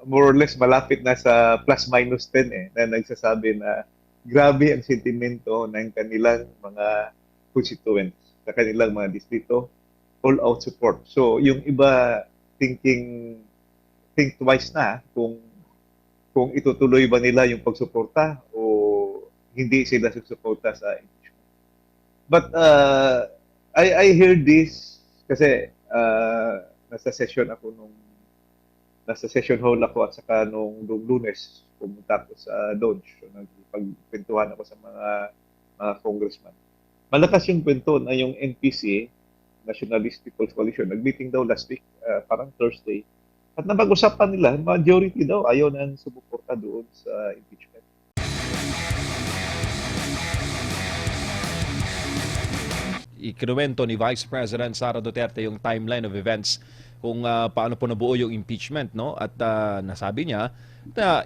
more or less malapit na sa plus minus 10 na nagsasabi na grabe ang sentimento ng kanilang mga constituents sa kanilang mga distrito, all out support. So yung iba think twice na kung itutuloy ba nila yung pagsuporta o hindi sila susuporta sa impeachment. But I heard this kasi nasa session hall ako at saka nung Lunes pumunta ako sa Dodge. So, nagpagkwentuhan ako sa mga congressman. Malakas yung kwento na yung NPC, Nationalist People's Coalition, nag-meeting daw last week, parang Thursday. At napag-usapan nila, majority daw ayaw nang sumuporta doon sa impeachment. Ikinuwento ni Vice President Sara Duterte yung timeline of events kung paano po nabuo yung impeachment, no? At nasabi niya na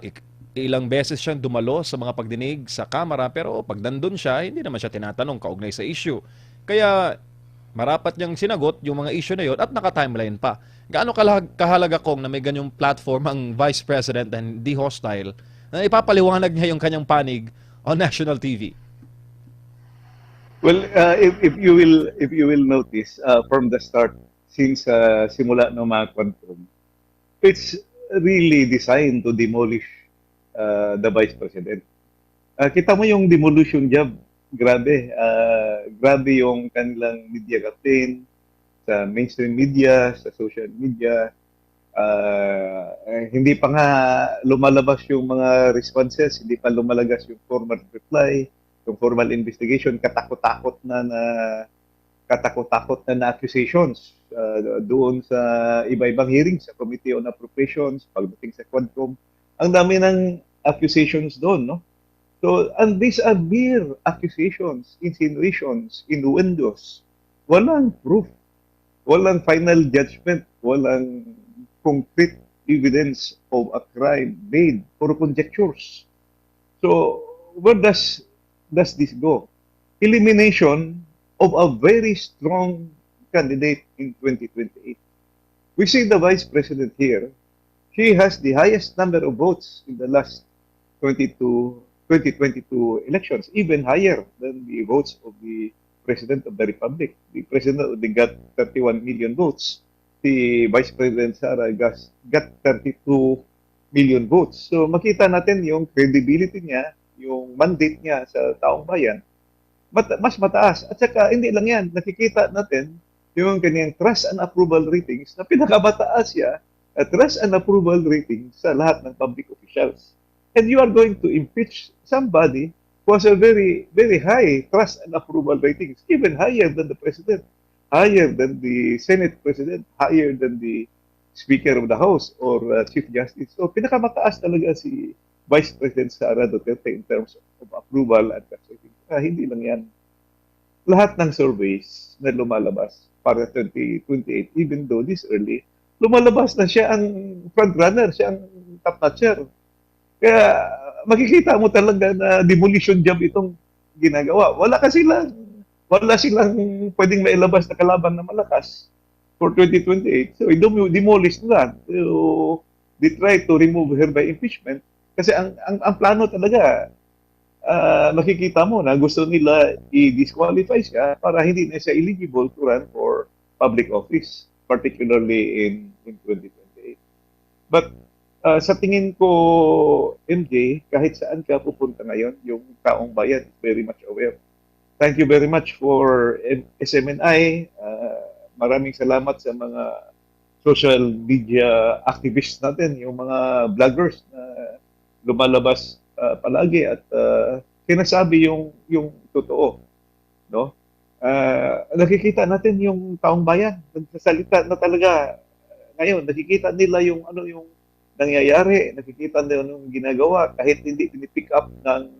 ilang beses siyang dumalo sa mga pagdinig sa Kamara, pero pag nandun siya, hindi naman siya tinatanong kaugnay sa issue. Kaya marapat niyang sinagot yung mga issue na yun at naka-timeline pa. Gaano kahalaga kong na may ganyong platform ang Vice President na hindi hostile na ipapaliwanag niya yung kanyang panig on national TV? Well, if you will notice from the start, since simula ng mga quantum, it's really designed to demolish the Vice President. Kita mo yung demolition job, grabe. Grabe yung kanilang media campaign sa mainstream media, sa social media. Hindi pa nga lumalabas yung mga responses, hindi pa lumalabas yung formal reply, yung formal investigation, katakot-takot na accusations doon sa iba-ibang hearings sa Committee on Appropriations, pagdating sa Quadcom. Ang dami ng accusations doon, no? So, and these are mere accusations, insinuations, innuendos. Walang proof, walang final judgment, walang concrete evidence of a crime made, or conjectures. So, where does this go? Elimination of a very strong candidate in 2028. We see the Vice President here. She has the highest number of votes in the last 2022 elections, even higher than the votes of the President of the Republic. The President got 31 million votes. The Vice President Sara got 32 million votes. So makita natin yung credibility niya, yung mandate niya sa taong bayan, mas mataas. At saka hindi lang yan, nakikita natin yung kanyang trust and approval ratings na pinakamataas siya at trust and approval ratings sa lahat ng public officials. And you are going to impeach somebody who has a very, very high trust and approval ratings, even higher than the President, higher than the Senate President, higher than the Speaker of the House or Chief Justice. So pinakamataas talaga si Vice President Sara Duterte in terms of approval at trust ratings. Hindi lang yan. Lahat ng surveys na lumalabas para 2028, even though this early, lumalabas na siya ang frontrunner, siya ang top-notcher. Kaya makikita mo talaga na demolition job itong ginagawa. Wala silang pwedeng mailabas na kalaban na malakas for 2028. So, demolish na. So, they try to remove her by impeachment. Kasi ang plano talaga, makikita mo na gusto nila i-disqualify siya para hindi na siya eligible to run for public office, particularly in 2028. But sa tingin ko, MJ, kahit saan ka pupunta ngayon, yung taong bayan is very much aware. Thank you very much for SMNI. Maraming salamat sa mga social media activists natin, yung mga vloggers na lumalabas palagi at sinasabi yung totoo, no? Nakikita natin yung taong bayan nagsasalita na talaga ngayon, nakikita nila yung nangyayari, nakikita nila yung ginagawa kahit hindi pinipick up ng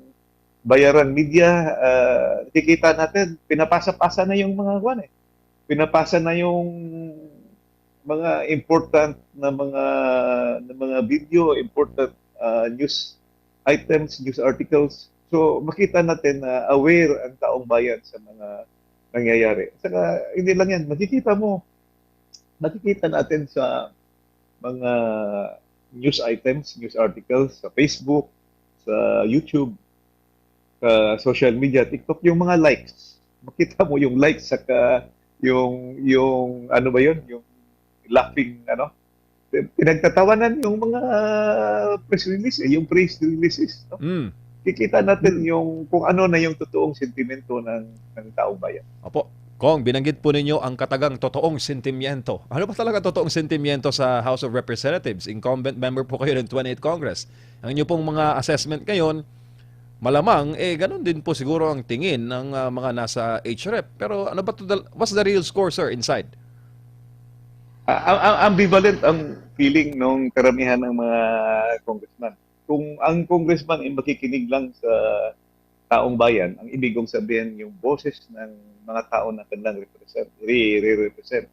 bayaran media. Nakikita natin pinapasa-pasa na yung mga pinapasa na yung mga important na mga video, important news items, news articles. So makita natin na aware ang taong bayan sa mga nangyayari. Saka hindi lang yan, makikita natin sa mga news items, news articles sa Facebook, sa YouTube, sa social media, TikTok, yung mga likes. Makita mo yung likes saka yung ano ba yun? Yung laughing ano? Pinagtatawanan yung mga press release, yung press releases, no? Mm. Kikita natin yung kung ano na yung totoong sentimento ng taong bayan. Opo. Kong, binanggit po ninyo ang katagang totoong sentimiento. Ano ba talaga totoong sentimiento sa House of Representatives? Incumbent member po kayo ng 28th Congress. Ang inyo pong mga assessment ngayon, malamang, ganun din po siguro ang tingin ng mga nasa HREP. Pero ano ba what's the real score, sir, inside? Ambivalent ang feeling ng karamihan ng mga congressman. Kung ang congressman ay makikinig lang sa taong bayan, ang ibig kong sabihin yung boses ng mga tao na kanilang re-represent.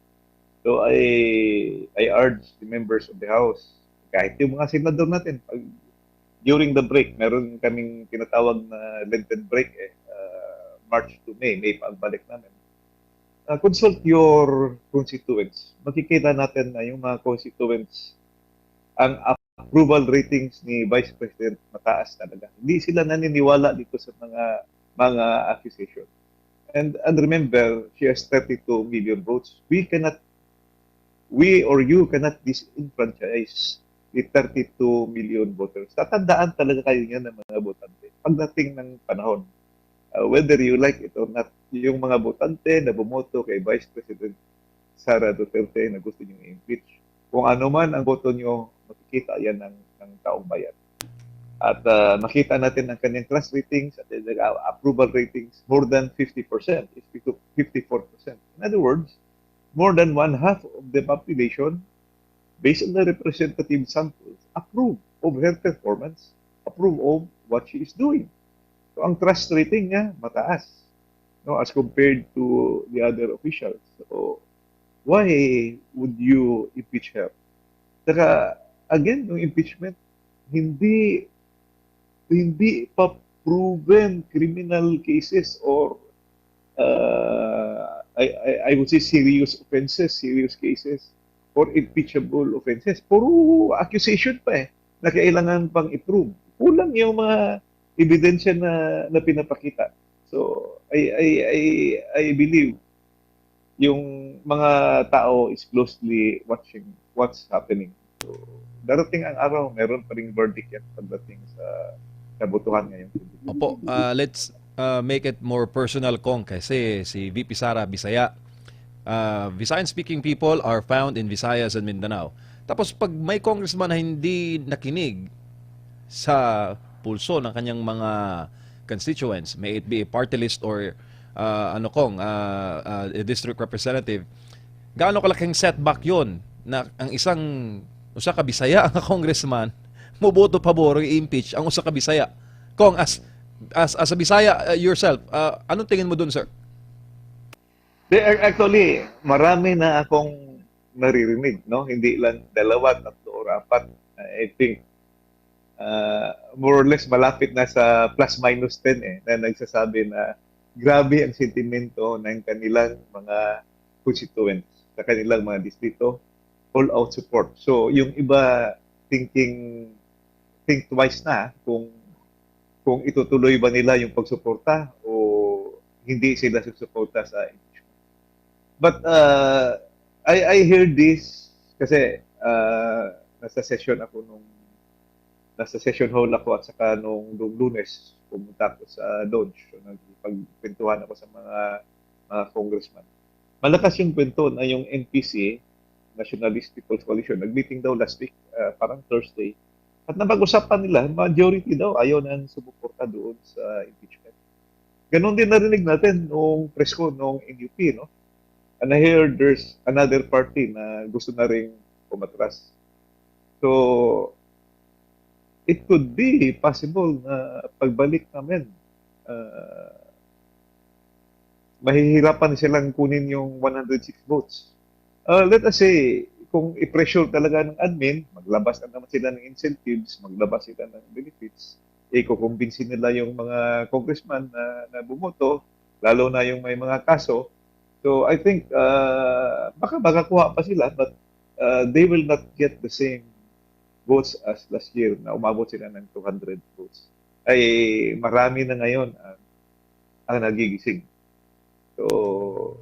So I urge the members of the House, kahit yung mga senador natin, during the break, meron kaming tinatawag na Lenten break March to May, May pagbalik namin. Consult your constituents. Makikita natin na yung mga constituents, ang approval ratings ni Vice President mataas talaga. Hindi sila naniniwala dito sa mga accusation. And remember, she has 32 million votes. We or you cannot disenfranchise the 32 million voters. Tatandaan talaga kayo niyan ng mga botante pagdating ng panahon. Whether you like it or not, yung mga botante na bumoto kay Vice President Sara Duterte na gusto nyo i-impeach, kung ano man ang boto nyo, makikita yan ng taong bayan. At makita natin ang kanyang class ratings at approval ratings, more than 50%, it's 54%. In other words, more than one half of the population, based on the representative samples, approve of her performance, approve of what she is doing. So ang trust rating niya mataas, no, as compared to the other officials. So why would you impeach her? Saka again, yung impeachment hindi pa proven criminal cases or I would say serious offenses, serious cases or impeachable offenses. Puro accusation pa na kailangan pang i-prove. Kulang yung mga ebidensya na pinapakita. So I believe yung mga tao is closely watching what's happening. So darating ang araw, meron pa ring verdict yan pagdating sa kabutuhan ngayon. Opo, let's make it more personal, Kong, kasi si VP Sara Bisaya. Visayan-speaking people are found in Visayas and Mindanao. Tapos pag may congressman na hindi nakinig sa pulso ng kanyang mga constituents, may it be a party list or a district representative, gaano kalaking setback yon na ang usa ka Bisaya ang congressman moboto pabor i-impeach ang usa ka Bisaya. Kong, as a Bisaya yourself, anong tingin mo dun, sir? Actually, marami na akong naririnig, no? Hindi lang dalawa, tatlo o apat. I think more or less malapit na sa plus minus 10 na nagsasabi na grabe ang sentimento ng kanilang mga constituents sa kanilang mga distrito, all out support. So yung iba think twice na kung itutuloy ba nila yung pagsuporta o hindi sila susuporta sa impeachment. But I heard this kasi nasa session hall ako at saka nung Lunes pumunta ako sa Dodge. So nagpagkwentuhan ako sa mga congressman. Malakas yung kwento na yung NPC, Nationalist People's Coalition, nag-meeting daw last week, parang Thursday. At napag-usapan nila, majority daw ayaw nang sumuporta doon sa impeachment. Ganon din narinig natin nung presko nung NUP, no? And I hear there's another party na gusto na rin umatras. So, it could be possible na pagbalik namin, mahihirapan silang kunin yung 106 votes. Let us say, kung i-pressure talaga ng admin, maglabas na naman sila ng incentives, maglabas sila ng benefits, kukumbinsin nila yung mga congressman na bumoto, lalo na yung may mga kaso. So I think baka makakuha pa sila, but they will not get the same votes as last year na umabot sila ng 200 votes. Ay marami na ngayon ang nagigising. So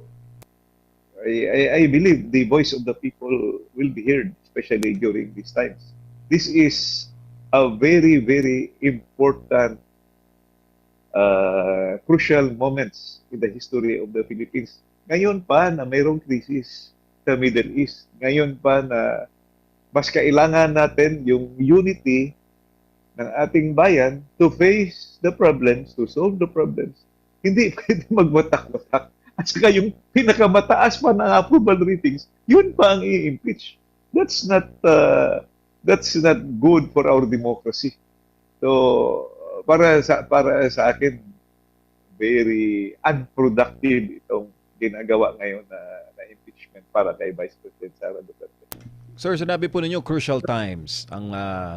I believe the voice of the people will be heard, especially during these times. This is a very, very important, crucial moments in the history of the Philippines. Ngayon pa na mayroong krisis sa Middle East. Ngayon pa na mas kailangan natin yung unity ng ating bayan to face the problems, to solve the problems. Hindi pwede magwatak-watak. At saka yung pinakamataas pa ng approval ratings, yun pa ang i-impeach. That's not good for our democracy. So para sa akin, very unproductive itong ginagawa ngayon na impeachment para kay Vice President Sara Duterte. Sir, sinabi po ninyo crucial times ang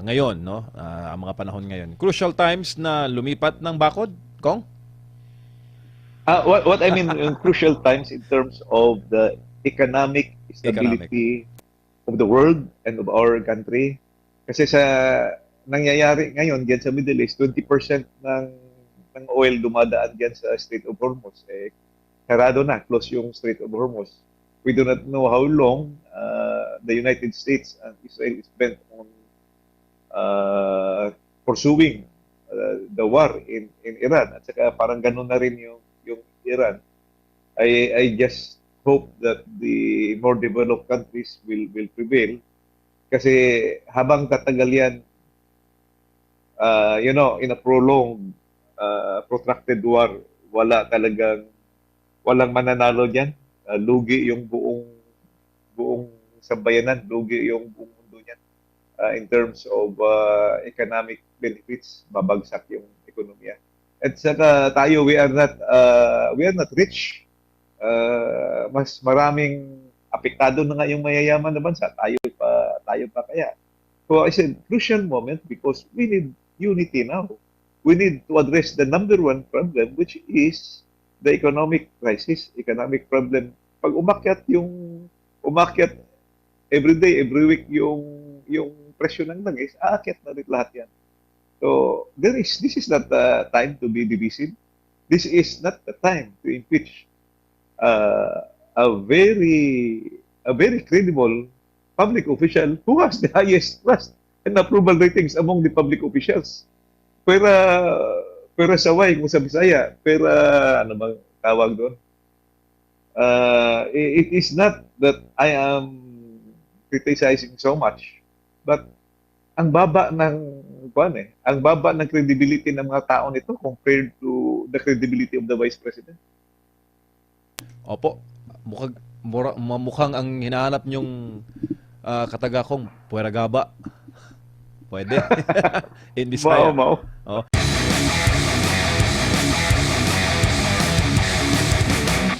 ngayon, no? Ang mga panahon ngayon. Crucial times na lumipat ng bakod, Kong? What I mean in crucial times in terms of the economic stability of the world and of our country. Kasi sa nangyayari ngayon diyan sa Middle East, 20% ng oil dumadaan diyan sa Strait of Hormuz. Sarado na, close yung Strait of Hormuz. We do not know how long the United States and Israel is bent on pursuing the war in Iran. At saka parang ganun na rin yung Iran. I just hope that the more developed countries will prevail. Kasi habang tatagal yan, in a prolonged, protracted war, walang mananalo diyan. Lugi yung buong sambayanan, lugi yung buong mundo niyan. In terms of economic benefits, babagsak yung ekonomiya. At saka tayo, we are not rich. Mas maraming apektado na nga yung mayayaman na bansa. Tayo pa kaya. So I said, crucial moment because we need unity now. We need to address the number one problem, which is the economic crisis, economic problem. Pag umakyat every day, every week yung presyo ng langis, aakyat na rin lahat yan. So this is not the time to be divisive. This is not the time to impeach a very credible public official who has the highest trust and approval ratings among the public officials. Pera saway kung sa Bisaya, ano bang tawag doon? It is not that I am criticizing so much, but ang baba ng credibility ng mga tao nito compared to the credibility of the Vice President. Opo, mukhang ang hinahanap nyong kataga kong puwera gaba. Pwede. In Bisaya. Mao. Oh.